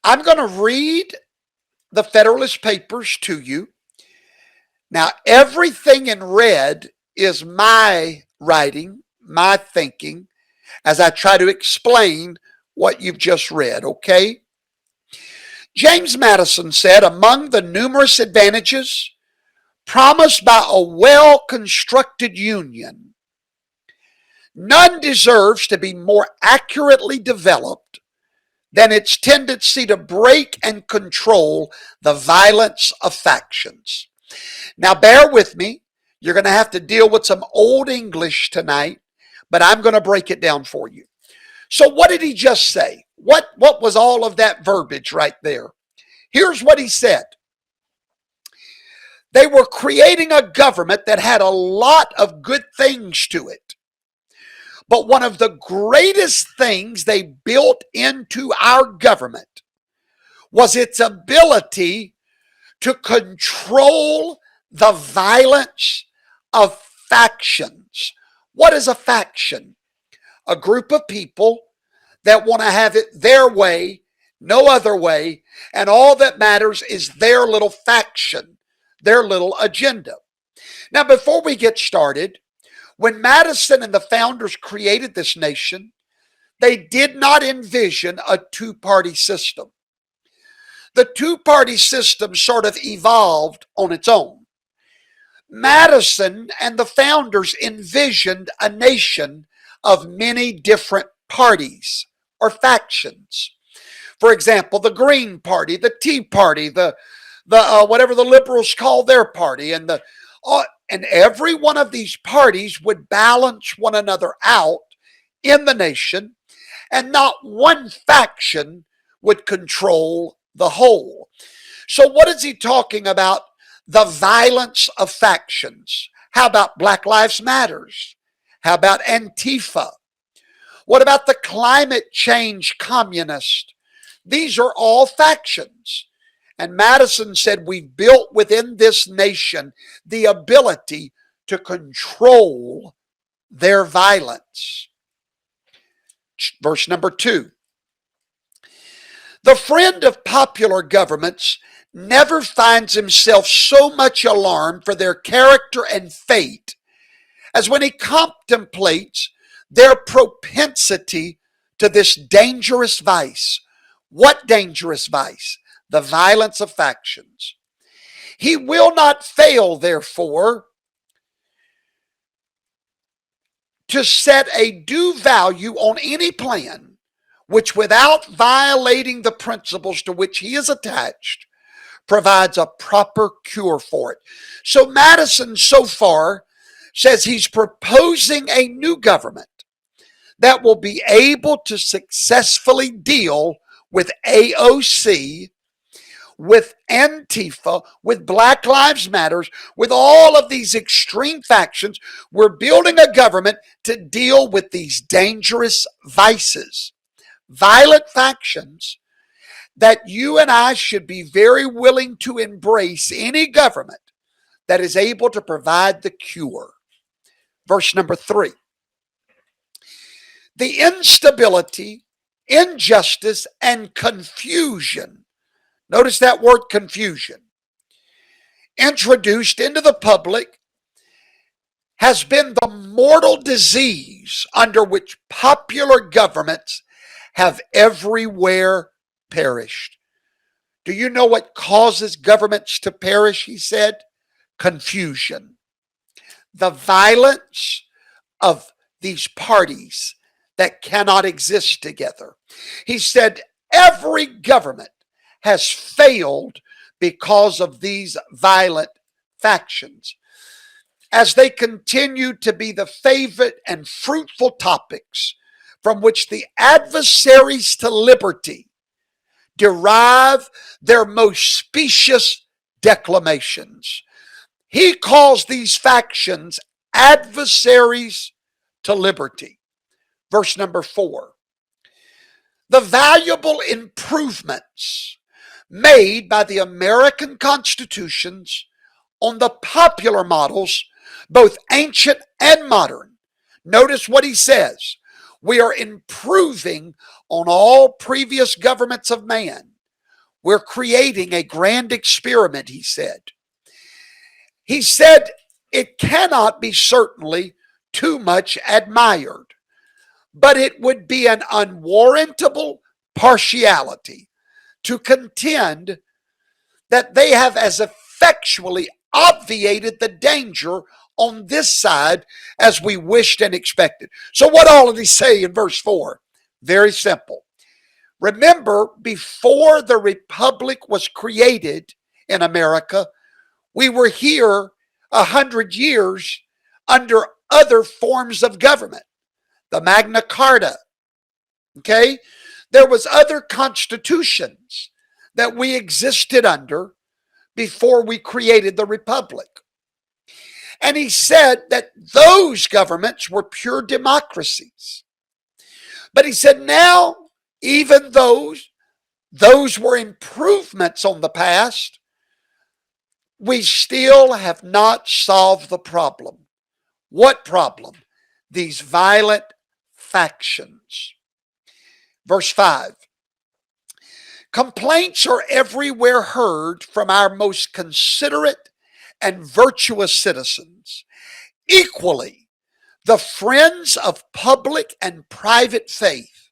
I'm going to read the Federalist Papers to you. Now, everything in red is my writing, my thinking, as I try to explain what you've just read, okay? James Madison said, among the numerous advantages promised by a well-constructed union, none deserves to be more accurately developed than its tendency to break and control the violence of factions. Now, bear with me. You're going to have to deal with some old English tonight, but I'm going to break it down for you. So what did he just say? What was all of that verbiage right there? Here's what he said. They were creating a government that had a lot of good things to it. But one of the greatest things they built into our government was its ability to control the violence of factions. What is a faction? A group of people that want to have it their way, no other way, and all that matters is their little faction, their little agenda. Now, before we get started, when Madison and the founders created this nation, they did not envision a two-party system. The two-party system sort of evolved on its own. Madison and the founders envisioned a nation of many different parties or factions. For example, the Green Party, the Tea Party, the whatever the liberals call their party, and every one of these parties would balance one another out in the nation, and not one faction would control the whole. So what is he talking about? The violence of factions. How about Black Lives Matters? How about Antifa? What about the climate change communists? These are all factions. And Madison said, we've built within this nation the ability to control their violence. Verse number 2. The friend of popular governments never finds himself so much alarmed for their character and fate as when he contemplates their propensity to this dangerous vice. What dangerous vice? The violence of factions. He will not fail, therefore, to set a due value on any plan which, without violating the principles to which he is attached, provides a proper cure for it. So Madison so far says he's proposing a new government that will be able to successfully deal with AOC, with Antifa, with Black Lives Matters, with all of these extreme factions. We're building a government to deal with these dangerous vices, violent factions that you and I should be very willing to embrace any government that is able to provide the cure. Verse number 3. The instability, injustice, and confusion, notice that word confusion, introduced into the public has been the mortal disease under which popular governments have everywhere perished. Do you know what causes governments to perish? He said, confusion. The violence of these parties that cannot exist together. He said, every government has failed because of these violent factions, as they continue to be the favorite and fruitful topics from which the adversaries to liberty derive their most specious declamations. He calls these factions adversaries to liberty. Verse number 4. The valuable improvements made by the American constitutions on the popular models, both ancient and modern. Notice what he says. We are improving on all previous governments of man. We're creating a grand experiment, he said. He said it cannot be certainly too much admired, but it would be an unwarrantable partiality to contend that they have as effectually obviated the danger on this side as we wished and expected. So what all did he say in verse 4? Very simple. Remember, before the republic was created in America, we were here 100 years under other forms of government. The Magna Carta, okay? There was other constitutions that we existed under before we created the republic. And he said that those governments were pure democracies. But he said now, even those were improvements on the past, we still have not solved the problem. What problem? These violent factions. Verse 5. Complaints are everywhere heard from our most considerate and virtuous citizens, equally the friends of public and private faith,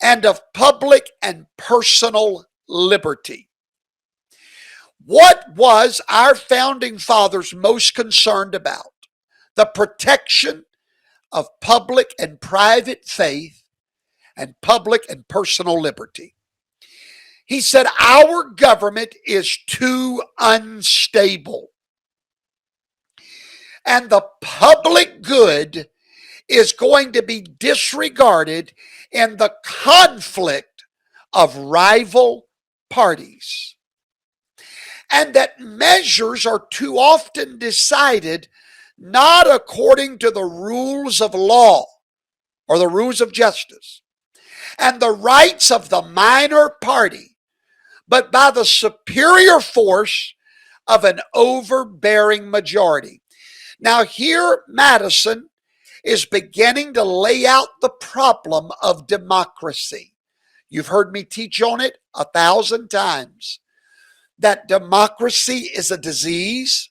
and of public and personal liberty. What was our founding fathers most concerned about? The protection of public and private faith and public and personal liberty. He said, our government is too unstable, and the public good is going to be disregarded in the conflict of rival parties. And that measures are too often decided not according to the rules of law or the rules of justice and the rights of the minor party, but by the superior force of an overbearing majority. Now here, Madison is beginning to lay out the problem of democracy. You've heard me teach on it 1,000 times. That democracy is a disease,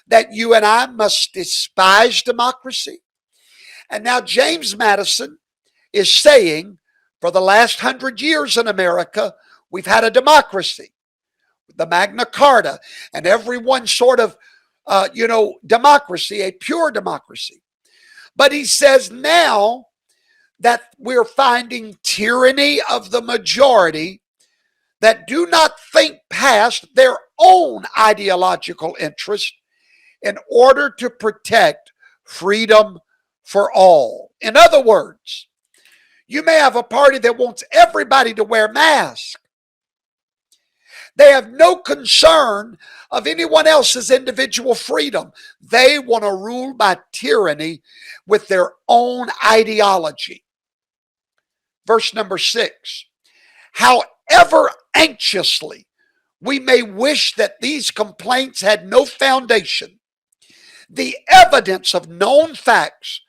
that you and I must despise democracy. And now James Madison is saying, for the last 100 years in America, we've had a democracy, the Magna Carta, and everyone sort of, democracy, a pure democracy. But he says now that we're finding tyranny of the majority that do not think past their own ideological interest in order to protect freedom for all. In other words, you may have a party that wants everybody to wear masks. They have no concern of anyone else's individual freedom. They want to rule by tyranny with their own ideology. Verse number 6. However anxiously we may wish that these complaints had no foundation, the evidence of known facts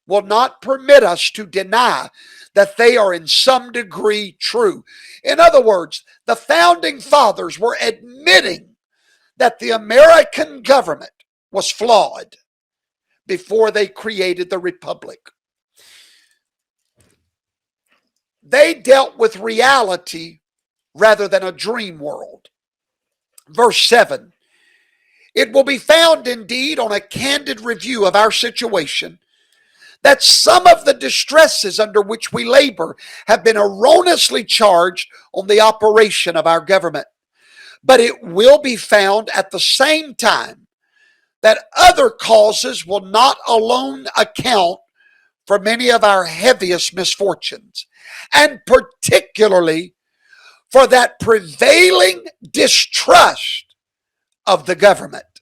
will not permit us to deny that they are in some degree true. In other words, the founding fathers were admitting that the American government was flawed before they created the republic. They dealt with reality rather than a dream world. Verse 7, it will be found indeed on a candid review of our situation that some of the distresses under which we labor have been erroneously charged on the operation of our government. But it will be found at the same time that other causes will not alone account for many of our heaviest misfortunes, and particularly for that prevailing distrust of the government,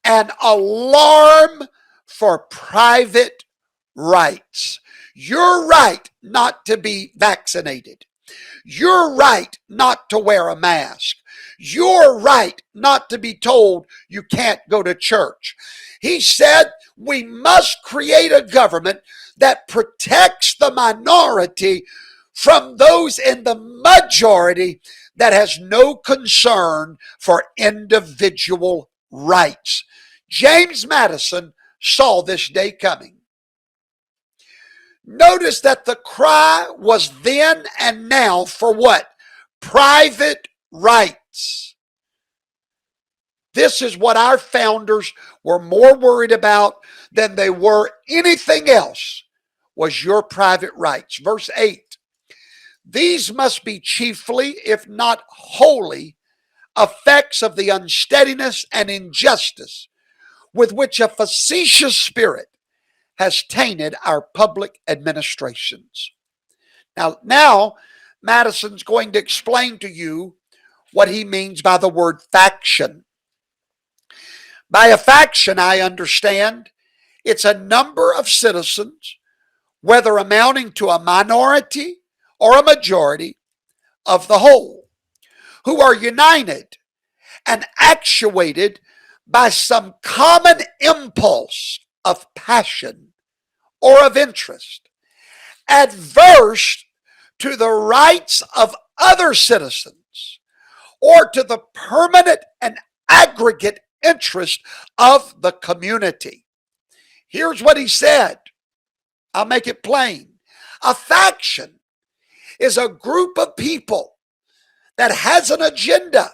an alarm for private rights. Your right not to be vaccinated. Your right not to wear a mask. Your right not to be told you can't go to church. He said we must create a government that protects the minority from those in the majority that has no concern for individual rights. James Madison saw this day coming. Notice that the cry was then and now for what? Private rights. This is what our founders were more worried about than they were anything else, was your private rights. Verse 8, these must be chiefly, if not wholly, effects of the unsteadiness and injustice with which a facetious spirit has tainted our public administrations. Now, Madison's going to explain to you what he means by the word faction. By a faction, I understand, it's a number of citizens, whether amounting to a minority or a majority of the whole, who are united and actuated by some common impulse of passion or of interest, adverse to the rights of other citizens or to the permanent and aggregate interest of the community. Here's what he said. I'll make it plain. A faction is a group of people that has an agenda,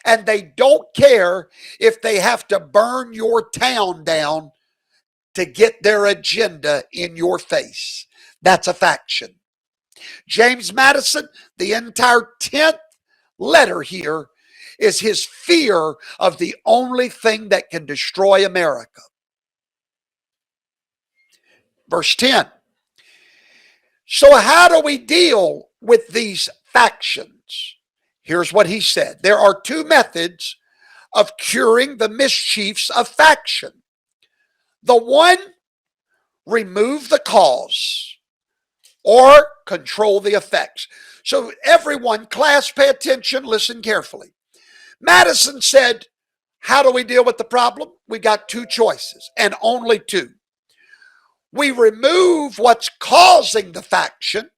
and they don't care if they have to burn your town down to get their agenda in your face. That's a faction. James Madison, the entire 10th letter here is his fear of the only thing that can destroy America. Verse 10. So how do we deal with these factions? Here's what he said. There are two methods of curing the mischiefs of faction. The one, remove the cause or control the effects. So everyone, class, pay attention, listen carefully. Madison said, how do we deal with the problem? We got two choices, and only two. We remove what's causing the faction,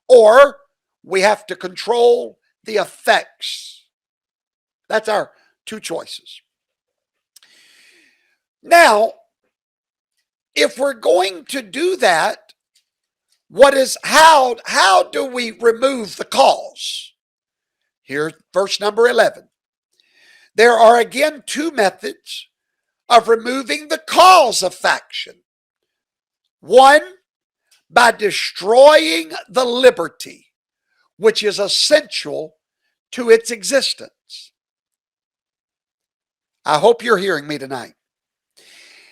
or we have to control the effects. That's our two choices. Now, if we're going to do that, how do we remove the cause? Here's verse number 11. There are again two methods of removing the cause of faction. One, by destroying the liberty which is essential to its existence. I hope you're hearing me tonight.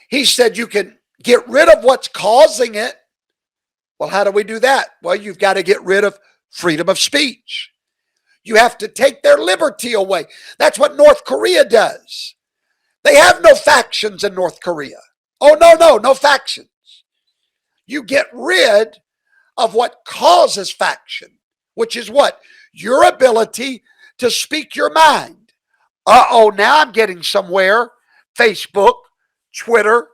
He said you can get rid of what's causing it. Well, how do we do that? Well, you've got to get rid of freedom of speech. You have to take their liberty away. That's what North Korea does. They have no factions in North Korea. Oh, no factions. You get rid of what causes faction, which is what? Your ability to speak your mind. Now I'm getting somewhere. Facebook, Twitter.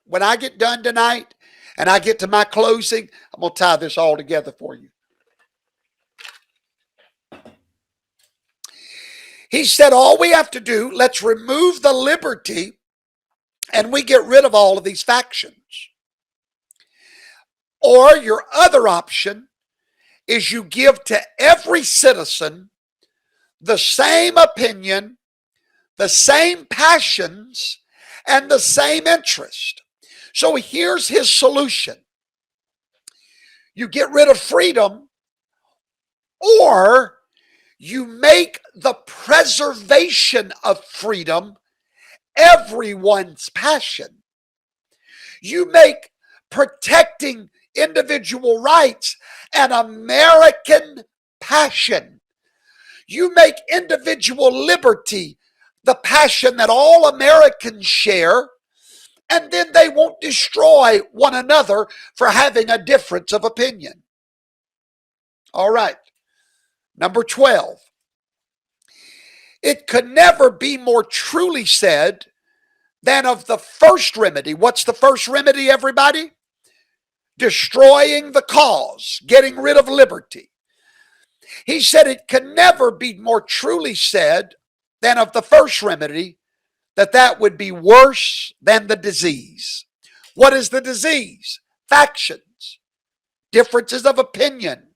When I get done tonight and I get to my closing, I'm going to tie this all together for you. He said, all we have to do, let's remove the liberty and we get rid of all of these factions. Or your other option is you give to every citizen the same opinion, the same passions, and the same interest. So here's his solution. You get rid of freedom, or you make the preservation of freedom everyone's passion. You make protecting individual rights an American passion. You make individual liberty the passion that all Americans share, and then they won't destroy one another for having a difference of opinion. All right. Number 12. It could never be more truly said than of the first remedy. What's the first remedy, everybody? destroying the cause, getting rid of liberty. He said it can never be more truly said than of the first remedy, that would be worse than the disease. What is the disease? Factions, differences of opinion,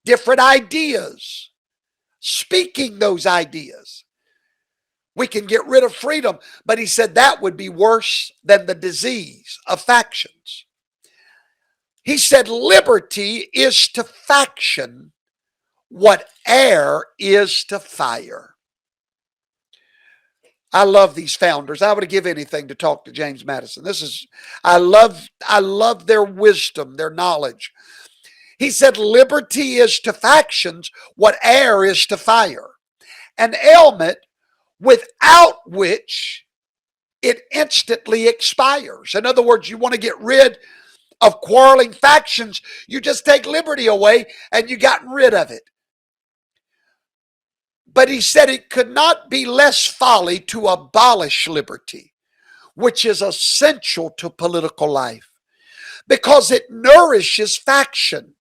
different ideas, speaking those ideas. We can get rid of freedom, but he said that would be worse than the disease of factions. He said liberty is to faction what air is to fire. I love these founders. I would give anything to talk to James Madison. I love their wisdom, their knowledge. He said liberty is to factions what air is to fire. An ailment without which it instantly expires. In other words, you want to get rid of quarreling factions, you just take liberty away and you gotten rid of it. But he said it could not be less folly to abolish liberty, which is essential to political life, because it nourishes faction,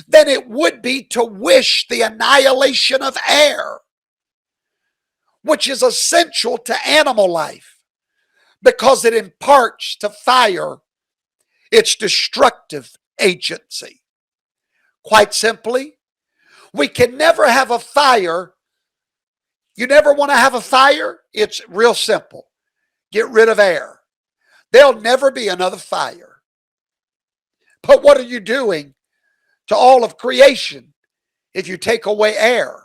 than it would be to wish the annihilation of air, which is essential to animal life, because it imparts to fire its destructive agency. Quite simply, we can never have a fire. You never want to have a fire? It's real simple. Get rid of air. There'll never be another fire. But what are you doing to all of creation if you take away air?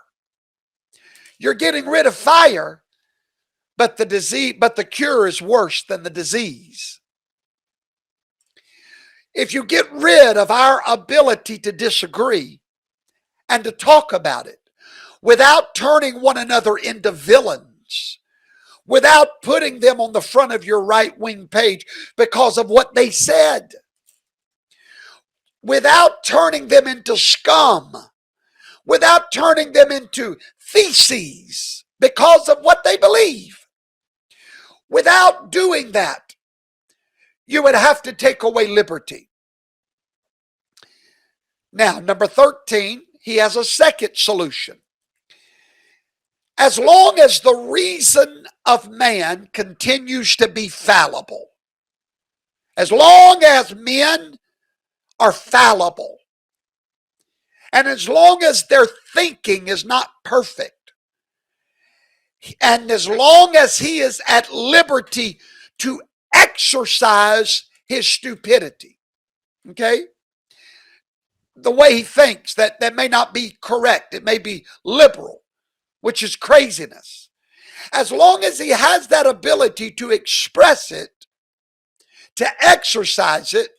You're getting rid of fire, but the cure is worse than the disease. If you get rid of our ability to disagree and to talk about it without turning one another into villains, without putting them on the front of your right-wing page because of what they said, without turning them into scum, without turning them into feces because of what they believe, without doing that, you would have to take away liberty. Now, number 13, he has a second solution. As long as the reason of man continues to be fallible, as long as men are fallible, and as long as their thinking is not perfect, and as long as he is at liberty to exercise his stupidity, okay? The way he thinks, that may not be correct. It may be liberal, which is craziness. As long as he has that ability to express it, to exercise it,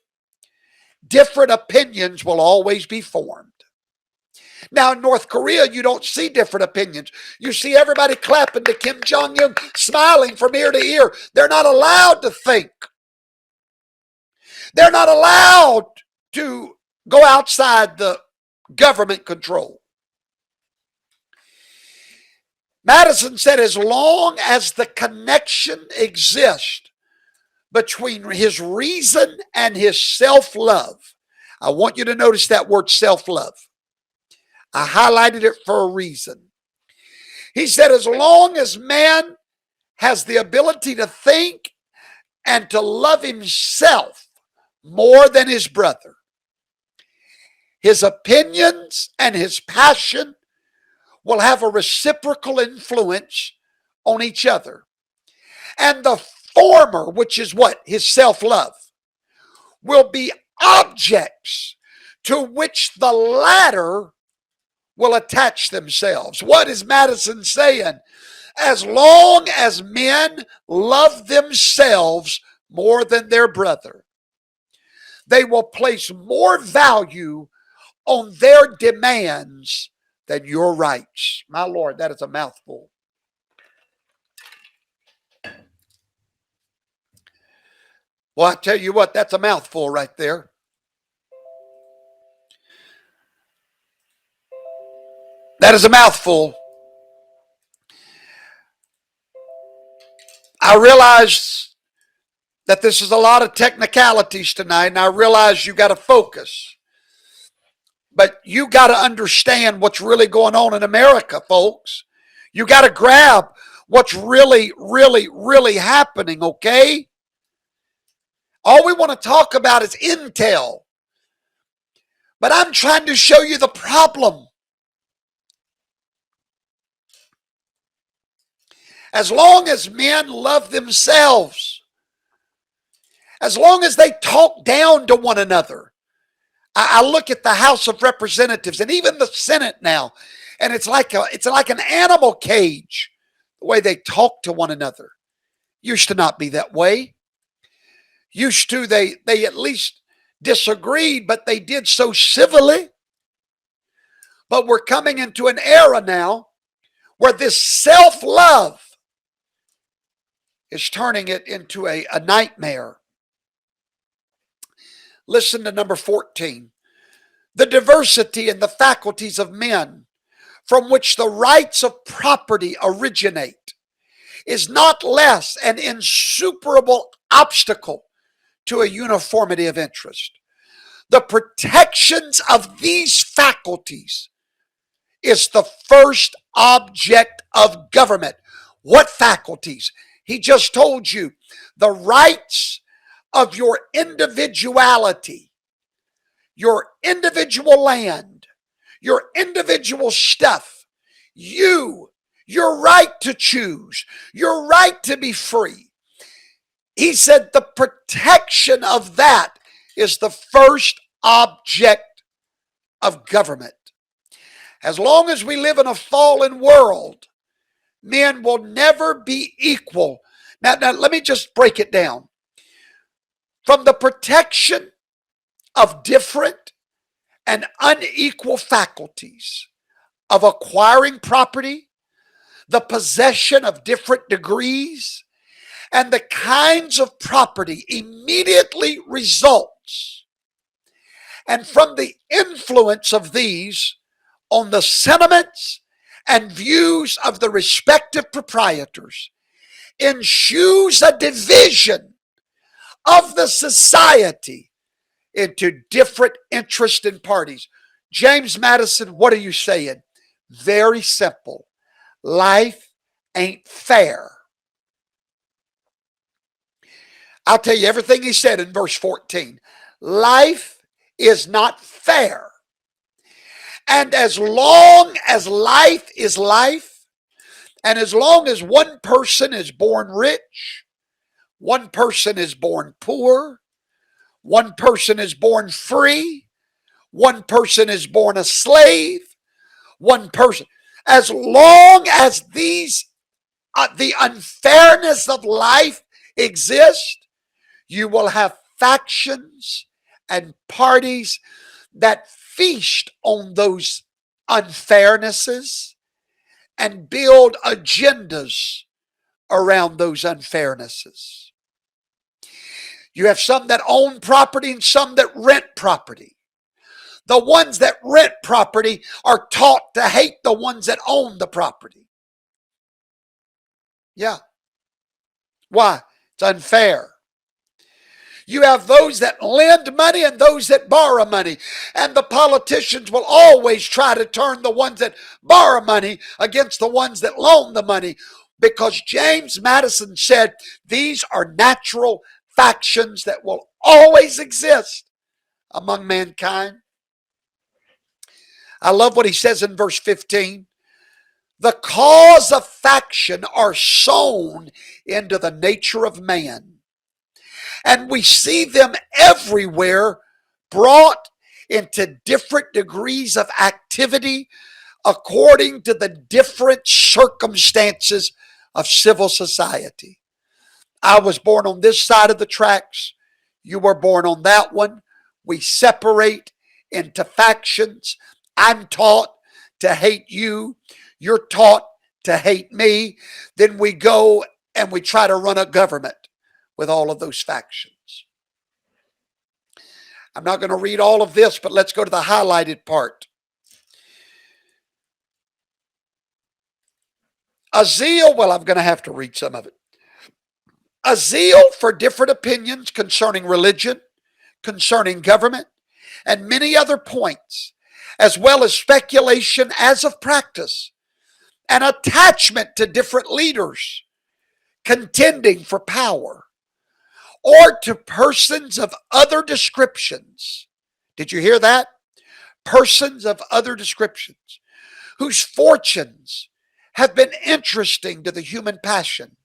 different opinions will always be formed. Now, in North Korea, you don't see different opinions. You see everybody clapping to Kim Jong-un, smiling from ear to ear. They're not allowed to think. They're not allowed to go outside the government control. Madison said as long as the connection exists between his reason and his self-love, I want you to notice that word self-love. I highlighted it for a reason. He said as long as man has the ability to think and to love himself more than his brother, his opinions and his passion will have a reciprocal influence on each other. And the former, which is what? His self-love, will be objects to which the latter will attach themselves. What is Madison saying? As long as men love themselves more than their brother, they will place more value on their demands than your rights. My Lord, that is a mouthful. Well, I tell you what, that's a mouthful right there. That is a mouthful. I realize that this is a lot of technicalities tonight, and I realize you got to focus. But you got to understand what's really going on in America, folks. You got to grab what's really, really, really happening, okay? All we want to talk about is intel. But I'm trying to show you the problem. As long as men love themselves, as long as they talk down to one another. I look at the House of Representatives and even the Senate now, and it's like an animal cage, the way they talk to one another. Used to not be that way. Used to they at least disagreed, but they did so civilly. But we're coming into an era now where this self-love is turning it into a nightmare. Listen to number 14. The diversity in the faculties of men from which the rights of property originate is not less an insuperable obstacle to a uniformity of interest. The protections of these faculties is the first object of government. What faculties? He just told you the rights of your individuality, your individual land, your individual stuff, your right to choose, your right to be free. He said the protection of that is the first object of government. As long as we live in a fallen world, men will never be equal. Now let me just break it down. From the protection of different and unequal faculties of acquiring property, the possession of different degrees, and the kinds of property immediately results, and from the influence of these on the sentiments and views of the respective proprietors, ensues a division of the society into different interests and parties. James Madison, what are you saying? Very simple. Life ain't fair. I'll tell you everything he said in verse 14. Life is not fair. And as long as life is life, and as long as one person is born rich, one person is born poor, one person is born free, one person is born a slave, one person, as long as these the unfairness of life exists, you will have factions and parties that feast on those unfairnesses and build agendas around those unfairnesses. You have some that own property and some that rent property. The ones that rent property are taught to hate the ones that own the property. Yeah. Why? It's unfair. You have those that lend money and those that borrow money. And the politicians will always try to turn the ones that borrow money against the ones that loan the money, because James Madison said these are natural factions that will always exist among mankind. I love what he says in verse 15. The cause of faction are sown into the nature of man. And we see them everywhere, brought into different degrees of activity according to the different circumstances of civil society. I was born on this side of the tracks. You were born on that one. We separate into factions. I'm taught to hate you. You're taught to hate me. Then we go and we try to run a government with all of those factions. I'm not going to read all of this, but let's go to the highlighted part. A zeal, well, I'm going to have to read some of it. A zeal for different opinions concerning religion, concerning government, and many other points, as well as speculation as of practice, an attachment to different leaders, contending for power, or to persons of other descriptions. Did you hear that? Persons of other descriptions, whose fortunes have been interesting to the human passion,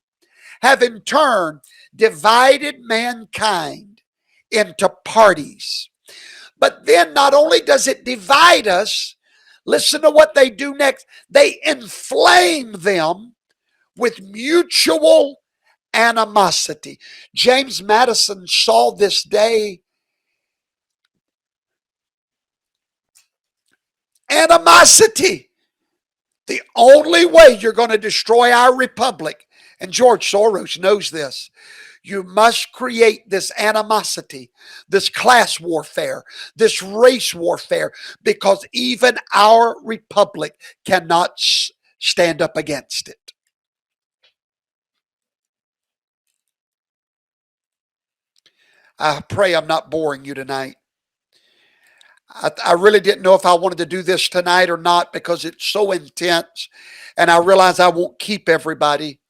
have in turn divided mankind into parties. But then not only does it divide us, listen to what they do next. They inflame them with mutual animosity. James Madison saw this day animosity. The only way you're going to destroy our republic, and George Soros knows this, you must create this animosity, this class warfare, this race warfare, because even our republic cannot stand up against it. I pray I'm not boring you tonight. I really didn't know if I wanted to do this tonight or not because it's so intense. And I realize I won't keep everybody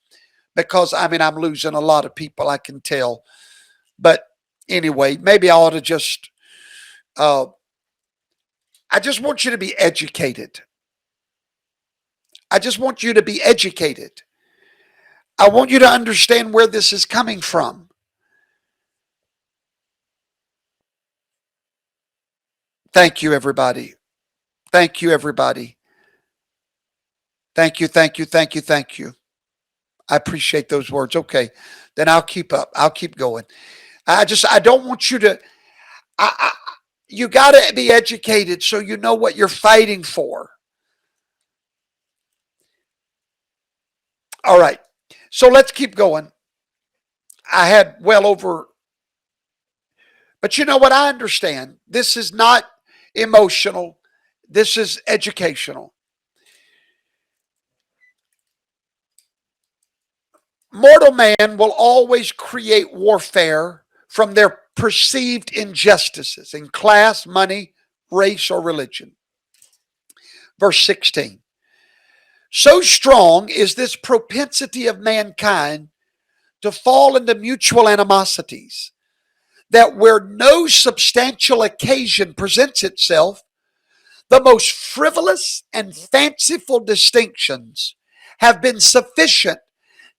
because, I'm losing a lot of people, I can tell. But anyway, maybe I ought to just, I just want you to be educated. I just want you to be educated. I want you to understand where this is coming from. Thank you, everybody. Thank you, everybody. Thank you, thank you, thank you, thank you. I appreciate those words. Okay, then I'll keep up. I'll keep going. I don't want you to, I you got to be educated so you know what you're fighting for. All right, so let's keep going. I had well over, but you know what? I understand. This is not emotional, this is educational. Mortal man will always create warfare from their perceived injustices in class, money, race, or religion. Verse 16. So strong is this propensity of mankind to fall into mutual animosities that where no substantial occasion presents itself, the most frivolous and fanciful distinctions have been sufficient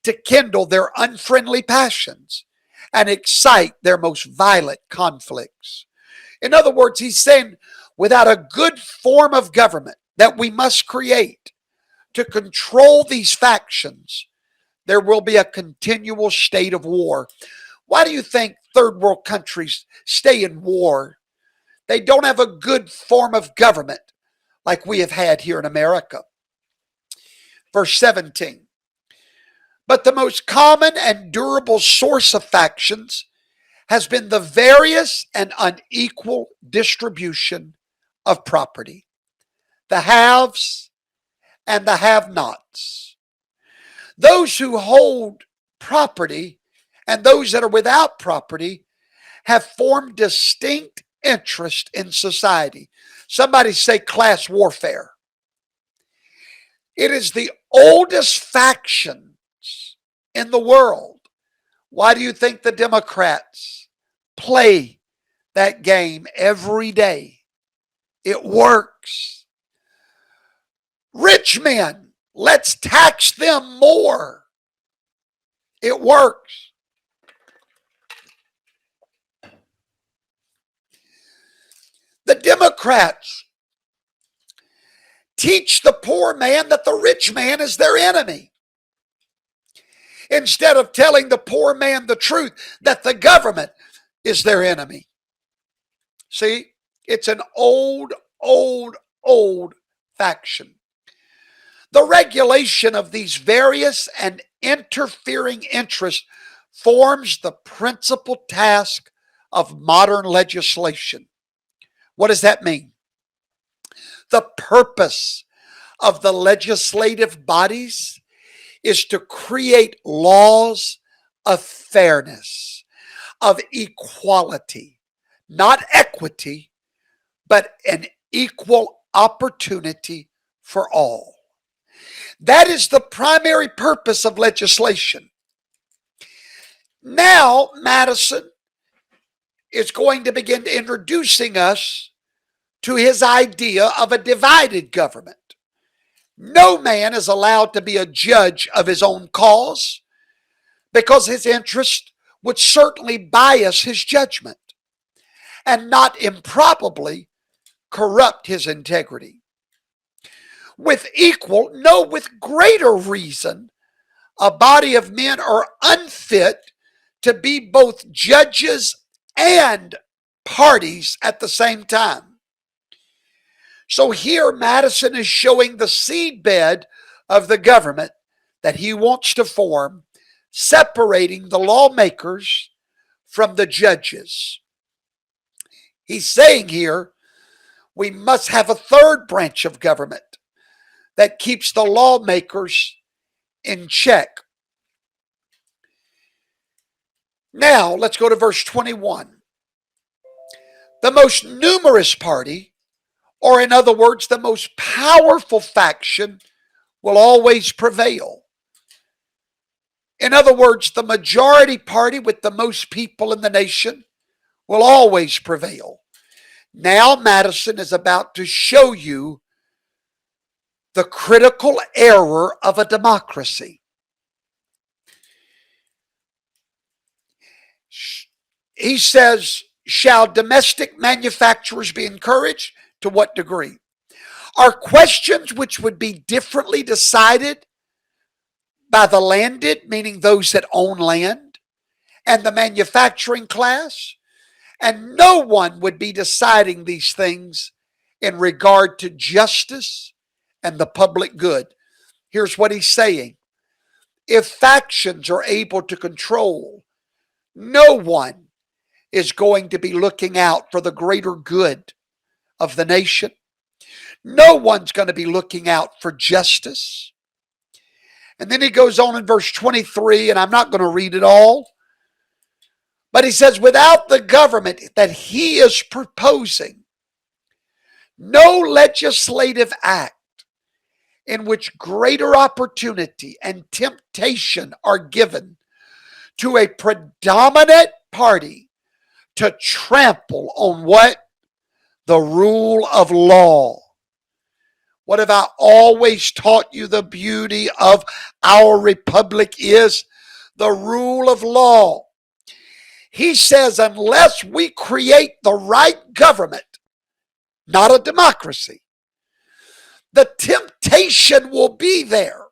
to kindle their unfriendly passions and excite their most violent conflicts. In other words, he's saying without a good form of government that we must create to control these factions, there will be a continual state of war. Why do you think third world countries stay in war? They don't have a good form of government like we have had here in America. Verse 17. But the most common and durable source of factions has been the various and unequal distribution of property, the haves and the have nots. Those who hold property and those that are without property have formed distinct interest in society. Somebody say class warfare. It is the oldest factions in the world. Why do you think the Democrats play that game every day? It works. Rich men, let's tax them more. It works. The Democrats teach the poor man that the rich man is their enemy, instead of telling the poor man the truth that the government is their enemy. See, it's an old faction. The regulation of these various and interfering interests forms the principal task of modern legislation. What does that mean? The purpose of the legislative bodies is to create laws of fairness, of equality, not equity, but an equal opportunity for all. That is the primary purpose of legislation. Now, Madison is going to begin introducing us to his idea of a divided government. No man is allowed to be a judge of his own cause because his interest would certainly bias his judgment and not improbably corrupt his integrity. With equal, no, with greater reason, a body of men are unfit to be both judges and parties at the same time. So here Madison is showing the seedbed of the government that he wants to form, separating the lawmakers from the judges. He's saying here we must have a third branch of government that keeps the lawmakers in check. Now, let's go to verse 21. The most numerous party, or in other words, the most powerful faction, will always prevail. In other words, the majority party with the most people in the nation will always prevail. Now, Madison is about to show you the critical error of a democracy. He says, shall domestic manufacturers be encouraged? To what degree? Are questions which would be differently decided by the landed, meaning those that own land, and the manufacturing class? And no one would be deciding these things in regard to justice and the public good. Here's what he's saying. If factions are able to control, no one is going to be looking out for the greater good of the nation. No one's going to be looking out for justice. And then he goes on in verse 23, and I'm not going to read it all, but he says, without the government that he is proposing, no legislative act in which greater opportunity and temptation are given to a predominant party to trample on what? The rule of law. What have I always taught you the beauty of our republic is? The rule of law. He says unless we create the right government, not a democracy, the temptation will be there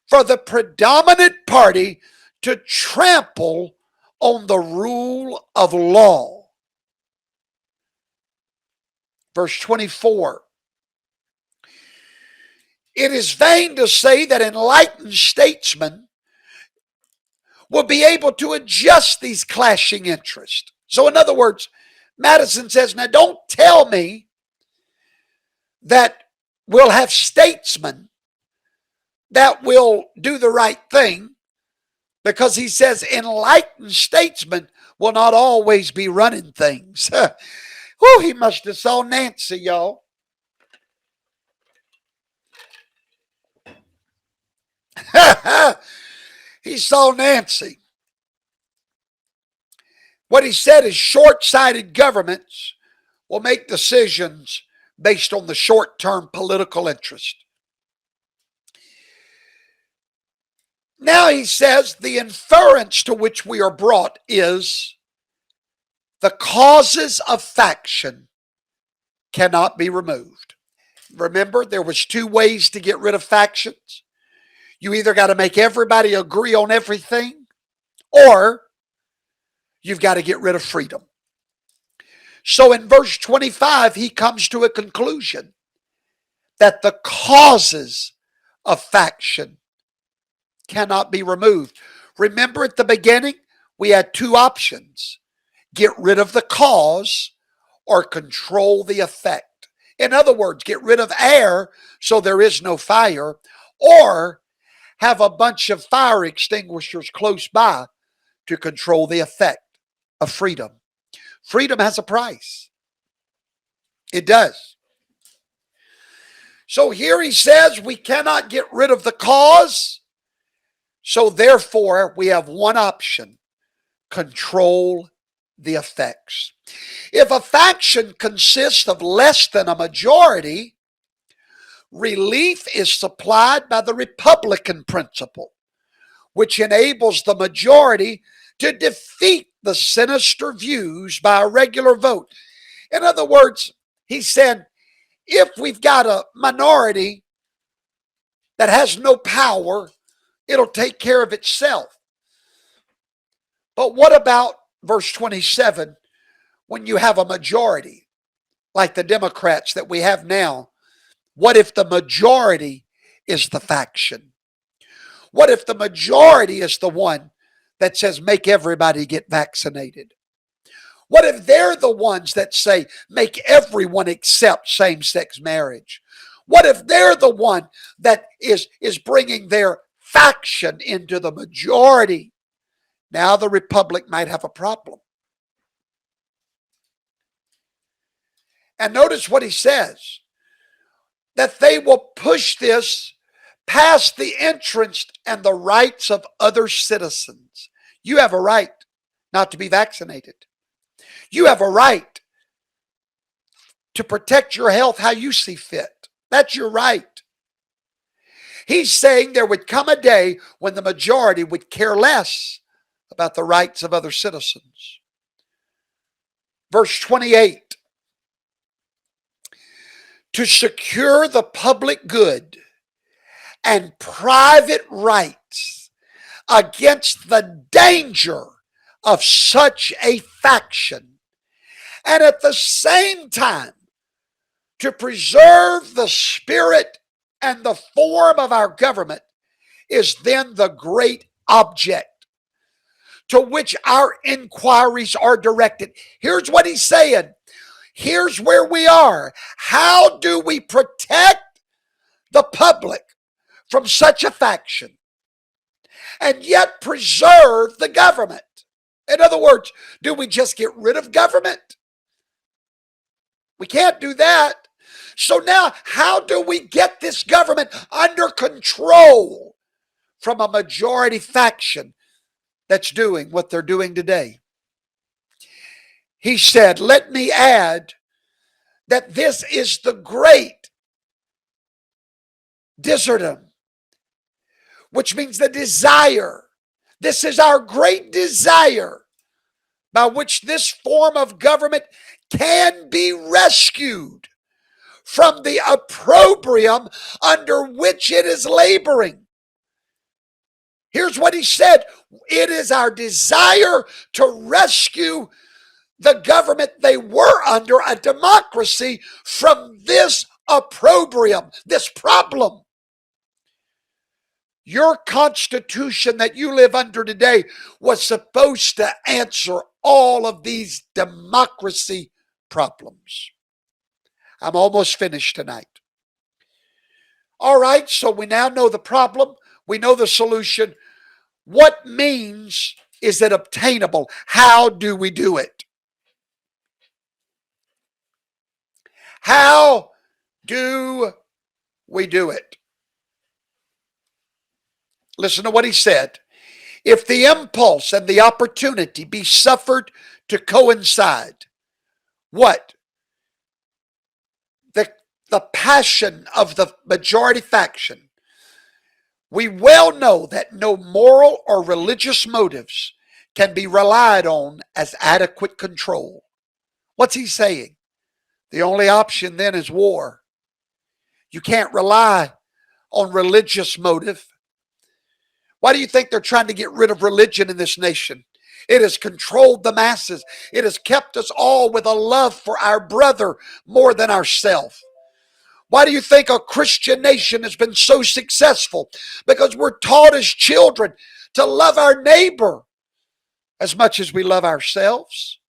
for the predominant party to trample on the rule of law. Verse 24. It is vain to say that enlightened statesmen will be able to adjust these clashing interests. So in other words, Madison says, now don't tell me that we'll have statesmen that will do the right thing, because he says enlightened statesmen will not always be running things. Whew, he must have saw Nancy, y'all. He saw Nancy. What he said is short-sighted governments will make decisions based on the short-term political interest. Now he says the inference to which we are brought is the causes of faction cannot be removed. Remember, there was two ways to get rid of factions. You either got to make everybody agree on everything, or you've got to get rid of freedom. So in verse 25, he comes to a conclusion that the causes of faction cannot be removed. Remember at the beginning, we had two options: get rid of the cause or control the effect. In other words, get rid of air so there is no fire, or have a bunch of fire extinguishers close by to control the effect of freedom. Freedom has a price. It does. So here he says we cannot get rid of the cause. So therefore, we have one option: control the effects. If a faction consists of less than a majority, relief is supplied by the Republican principle, which enables the majority to defeat the sinister views by a regular vote. In other words, he said, if we've got a minority that has no power, it'll take care of itself. But what about verse 27, when you have a majority, like the Democrats that we have now? What if the majority is the faction? What if the majority is the one that says make everybody get vaccinated? What if they're the ones that say make everyone accept same-sex marriage? What if they're the one that is bringing their faction into the majority? Now the Republic might have a problem. And notice what he says, that they will push this past the interest and the rights of other citizens. You have a right not to be vaccinated. You have a right to protect your health how you see fit. That's your right. He's saying there would come a day when the majority would care less about the rights of other citizens. Verse 28, to secure the public good and private rights against the danger of such a faction, and at the same time to preserve the spirit and the form of our government, is then the great object to which our inquiries are directed. Here's what he's saying. Here's where we are. How do we protect the public from such a faction and yet preserve the government? In other words, do we just get rid of government? We can't do that. So now, how do we get this government under control from a majority faction that's doing what they're doing today? He said, let me add that this is the great desideratum, which means the desire. This is our great desire by which this form of government can be rescued from the opprobrium under which it is laboring. Here's what he said. It is our desire to rescue the government they were under, a democracy, from this opprobrium, this problem. Your constitution that you live under today was supposed to answer all of these democracy problems. I'm almost finished tonight. All right, so we now know the problem. We know the solution. What means is it obtainable? How do we do it? How do we do it? Listen to what he said. If the impulse and the opportunity be suffered to coincide, what? The passion of the majority faction. We well know that no moral or religious motives can be relied on as adequate control. What's he saying? The only option then is war. You can't rely on religious motive. Why do you think they're trying to get rid of religion in this nation? It has controlled the masses. It has kept us all with a love for our brother more than ourselves. Why do you think a Christian nation has been so successful? Because we're taught as children to love our neighbor as much as we love ourselves.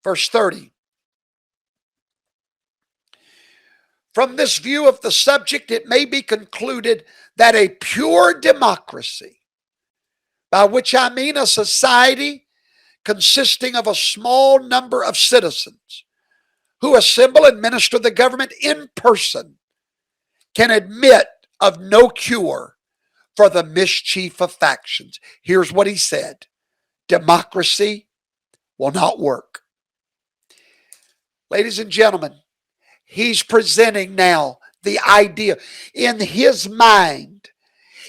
Verse 30. From this view of the subject, it may be concluded that a pure democracy, by which I mean a society consisting of a small number of citizens who assemble and minister the government in person, can admit of no cure for the mischief of factions. Here's what he said: democracy will not work. Ladies and gentlemen, he's presenting now the idea in his mind.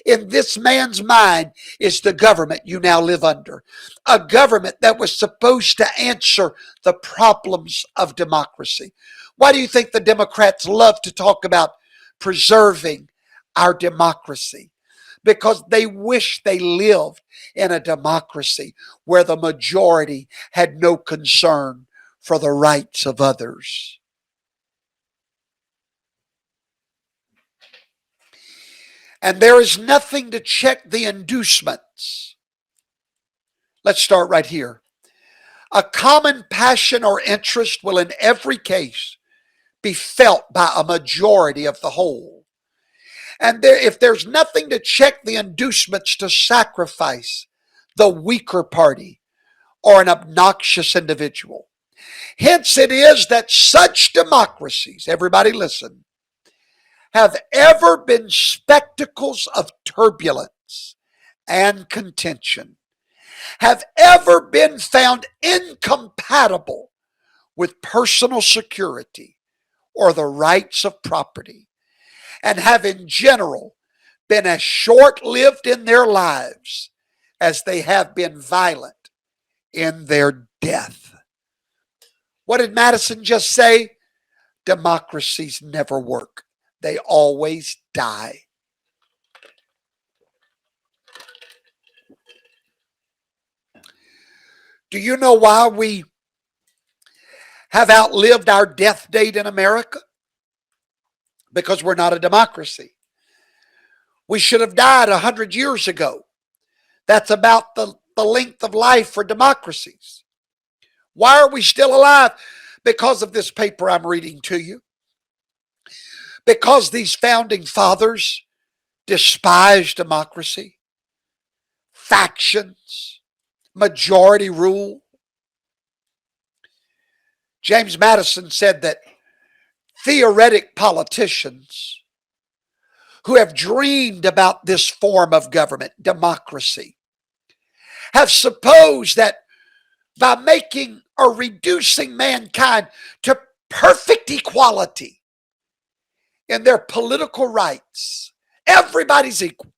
In this man's mind is the government you now live under. A government that was supposed to answer the problems of democracy. Why do you think the Democrats love to talk about preserving our democracy? Because they wish they lived in a democracy where the majority had no concern for the rights of others. And there is nothing to check the inducements. Let's start right here. A common passion or interest will in every case be felt by a majority of the whole. And if there's nothing to check the inducements to sacrifice the weaker party or an obnoxious individual. Hence it is that such democracies, everybody listen, have ever been spectacles of turbulence and contention, have ever been found incompatible with personal security or the rights of property, and have in general been as short-lived in their lives as they have been violent in their death. What did Madison just say? Democracies never work. They always die. Do you know why we have outlived our death date in America? Because we're not a democracy. We should have died 100 years ago. That's about the length of life for democracies. Why are we still alive? Because of this paper I'm reading to you. Because these founding fathers despised democracy, factions, majority rule. James Madison said that theoretic politicians who have dreamed about this form of government, democracy, have supposed that by making or reducing mankind to perfect equality in their political rights, everybody's equal.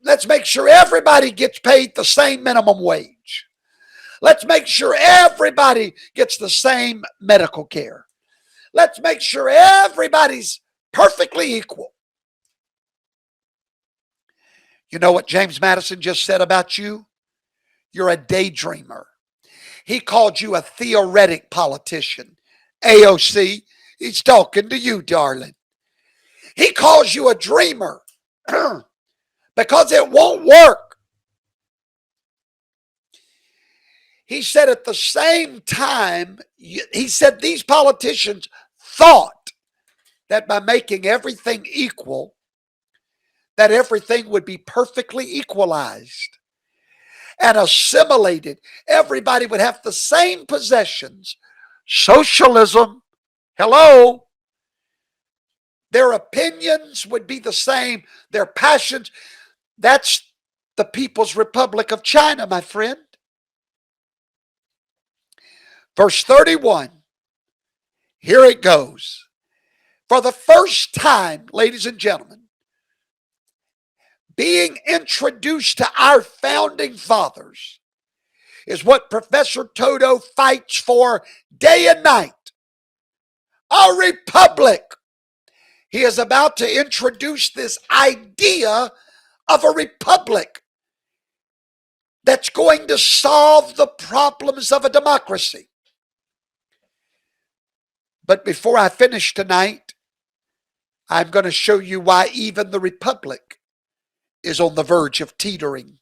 Let's make sure everybody gets paid the same minimum wage. Let's make sure everybody gets the same medical care. Let's make sure everybody's perfectly equal. You know what James Madison just said about you? You're a daydreamer. He called you a theoretic politician. AOC, he's talking to you, darling. He calls you a dreamer because it won't work. He said at the same time, he said these politicians thought that by making everything equal, that everything would be perfectly equalized and assimilated. Everybody would have the same possessions. Socialism, hello. Their opinions would be the same. Their passions. That's the People's Republic of China, my friend. Verse 31. Here it goes. For the first time, ladies and gentlemen, being introduced to our founding fathers is what Professor Toto fights for day and night. A republic. He is about to introduce this idea of a republic that's going to solve the problems of a democracy. But before I finish tonight, I'm going to show you why even the republic is on the verge of teetering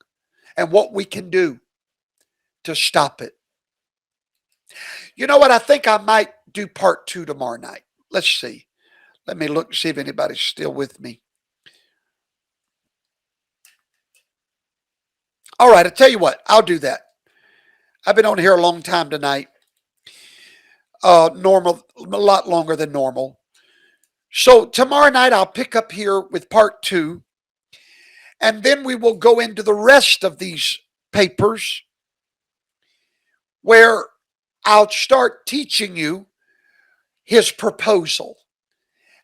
and what we can do to stop it. You know what? I think I might do part 2 tomorrow night. Let's see. Let me look and see if anybody's still with me. All right, I tell you what, I'll do that. I've been on here a long time tonight. Normal, a lot longer than normal. So tomorrow night I'll pick up here with part 2. And then we will go into the rest of these papers where I'll start teaching you his proposal.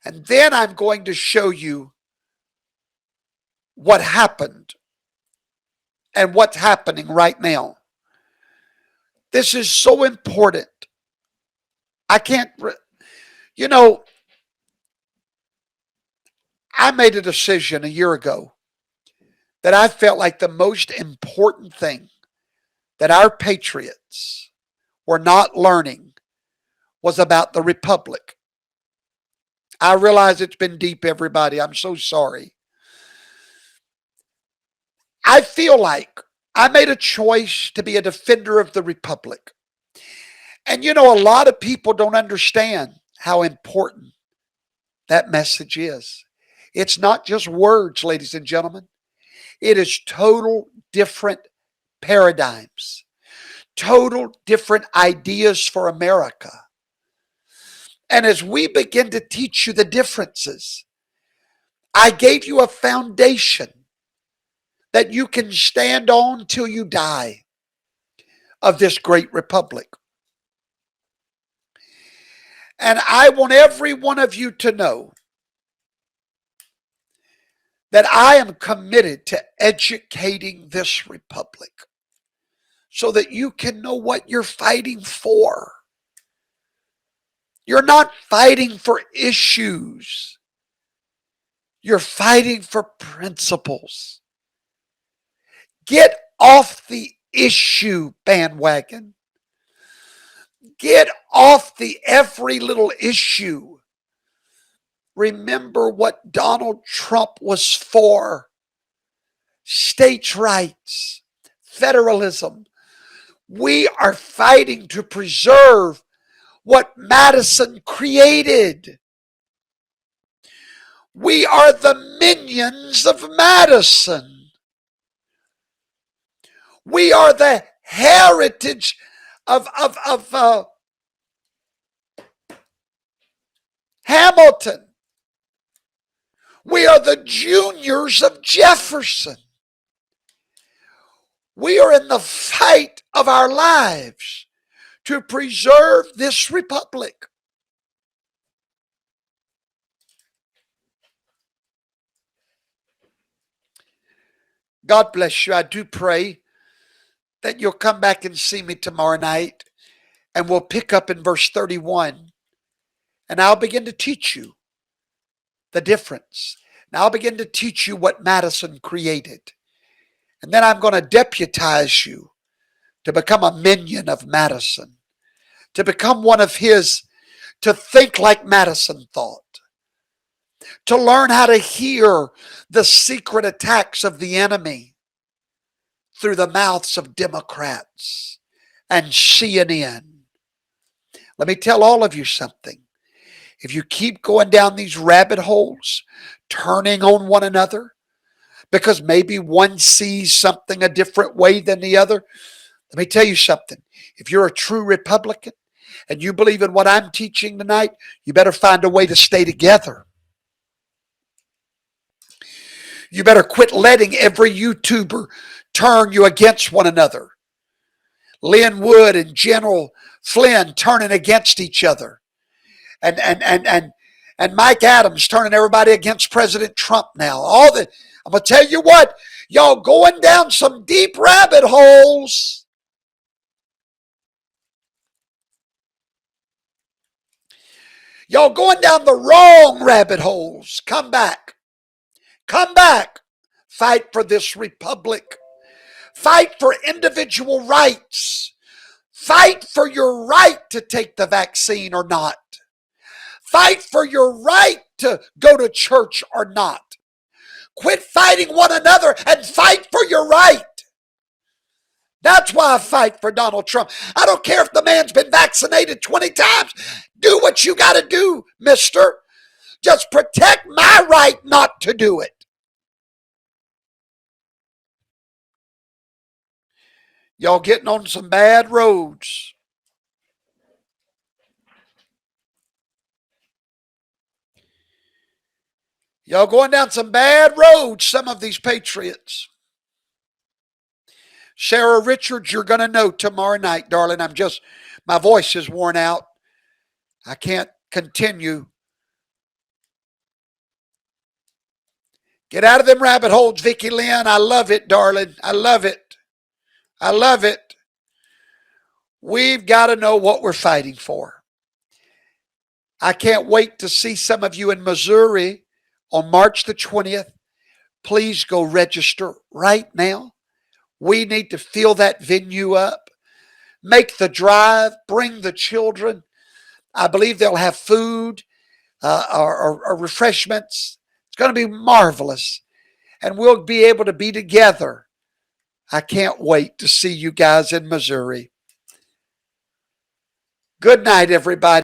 And then I'm going to show you what happened and what's happening right now. This is so important. I can't, I made a decision a year ago that I felt like the most important thing that our patriots were not learning was about the Republic. I realize it's been deep, everybody. I'm so sorry. I feel like I made a choice to be a defender of the Republic. And a lot of people don't understand how important that message is. It's not just words, ladies and gentlemen. It is total different paradigms, total different ideas for America. And as we begin to teach you the differences, I gave you a foundation that you can stand on till you die of this great republic. And I want every one of you to know that I am committed to educating this republic so that you can know what you're fighting for. You're not fighting for issues. You're fighting for principles. Get off the issue bandwagon. Get off the every little issue. Remember what Donald Trump was for. States' rights, federalism. We are fighting to preserve what Madison created. We are the minions of Madison. We are the heritage of Hamilton. We are the juniors of Jefferson. We are in the fight of our lives to preserve this republic. God bless you. I do pray that you'll come back and see me tomorrow night, and we'll pick up in verse 31. And I'll begin to teach you the difference. And I'll begin to teach you what Madison created. And then I'm going to deputize you to become a minion of Madison, to become one of his, to think like Madison thought, to learn how to hear the secret attacks of the enemy through the mouths of Democrats and CNN. Let me tell all of you something. If you keep going down these rabbit holes, turning on one another, because maybe one sees something a different way than the other, let me tell you something. If you're a true Republican and you believe in what I'm teaching tonight, you better find a way to stay together. You better quit letting every YouTuber turn you against one another. Lynn Wood and General Flynn turning against each other. And Mike Adams turning everybody against President Trump now. I'm going to tell you what, y'all going down some deep rabbit holes. Y'all going down the wrong rabbit holes. Come back. Come back. Fight for this republic. Fight for individual rights. Fight for your right to take the vaccine or not. Fight for your right to go to church or not. Quit fighting one another and fight for your right. That's why I fight for Donald Trump. I don't care if the man's been vaccinated 20 times. Do what you got to do, mister. just protect my right not to do it. Y'all getting on some bad roads. Y'all going down some bad roads, some of these patriots. Sarah Richards, you're going to know tomorrow night, darling. My voice is worn out. I can't continue. Get out of them rabbit holes, Vicki Lynn. I love it, darling. I love it. I love it. We've got to know what we're fighting for. I can't wait to see some of you in Missouri on March the 20th. Please go register right now. We need to fill that venue up. Make the drive. Bring the children. I believe they'll have food or refreshments. It's going to be marvelous. And we'll be able to be together. I can't wait to see you guys in Missouri. Good night, everybody.